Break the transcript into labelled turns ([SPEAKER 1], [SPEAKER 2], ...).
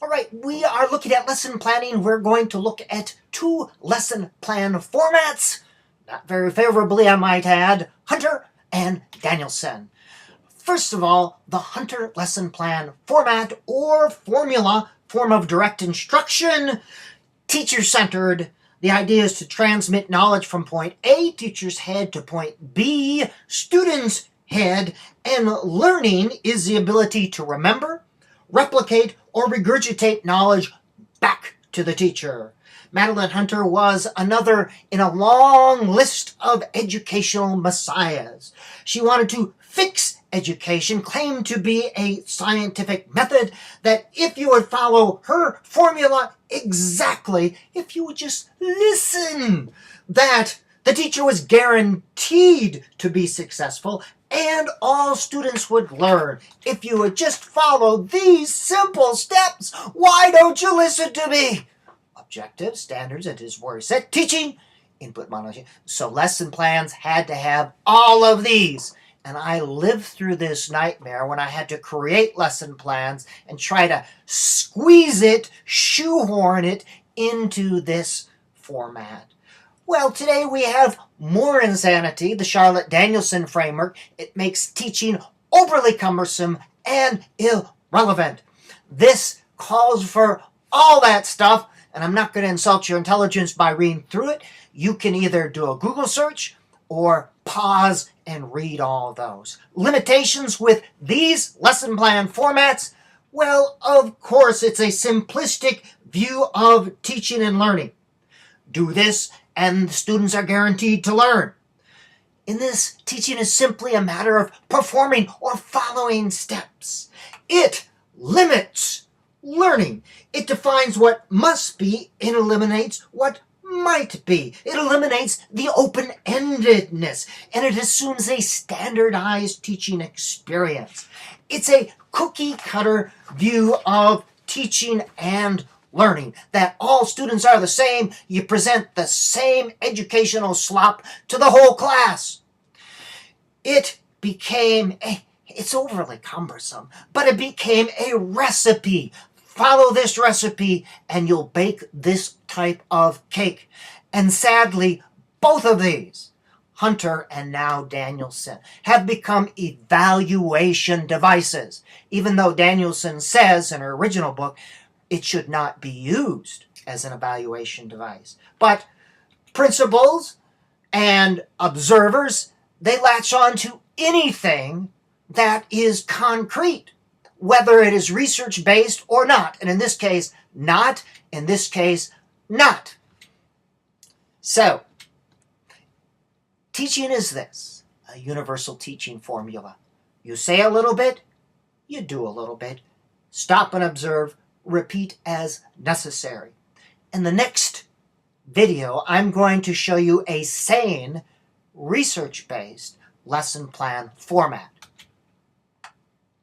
[SPEAKER 1] All right, we are looking at lesson planning. We're going to look at two lesson plan formats, not very favorably, I might add, Hunter and Danielson. First of all, the Hunter lesson plan format or formula, form of direct instruction, teacher-centered. The idea is to transmit knowledge from point A, teacher's head, to point B, student's head, and learning is the ability to remember, replicate, or regurgitate knowledge back to the teacher. Madeline Hunter was another in a long list of educational messiahs. She wanted to fix education, claimed to be a scientific method that if you would follow her formula exactly, if you would just listen, that the teacher was guaranteed to be successful and all students would learn. If you would just follow these simple steps, why don't you listen to me? Objectives, standards, and his word set, teaching, input monology. So lesson plans had to have all of these. And I lived through this nightmare when I had to create lesson plans and try to squeeze it, shoehorn it into this format. Well, today we have more insanity, the Charlotte Danielson framework. It makes teaching overly cumbersome and irrelevant. This calls for all that stuff, and I'm not going to insult your intelligence by reading through it. You can either do a Google search or pause and read all those. Limitations with these lesson plan formats? Well, of course, it's a simplistic view of teaching and learning. Do this and the students are guaranteed to learn. In this, teaching is simply a matter of performing or following steps. It limits learning. It defines what must be and eliminates what might be. It eliminates the open-endedness, and it assumes a standardized teaching experience. It's a cookie-cutter view of teaching and learning, that all students are the same, you present the same educational slop to the whole class. It's overly cumbersome, but it became a recipe. Follow this recipe and you'll bake this type of cake. And sadly, both of these, Hunter and now Danielson, have become evaluation devices. Even though Danielson says in her original book, it should not be used as an evaluation device. But principals and observers, they latch on to anything that is concrete, whether it is research-based or not. And in this case, not. In this case, not. So, teaching is this, a universal teaching formula. You say a little bit, you do a little bit. Stop and observe, repeat as necessary. In the next video, I'm going to show you a sane, research-based lesson plan format.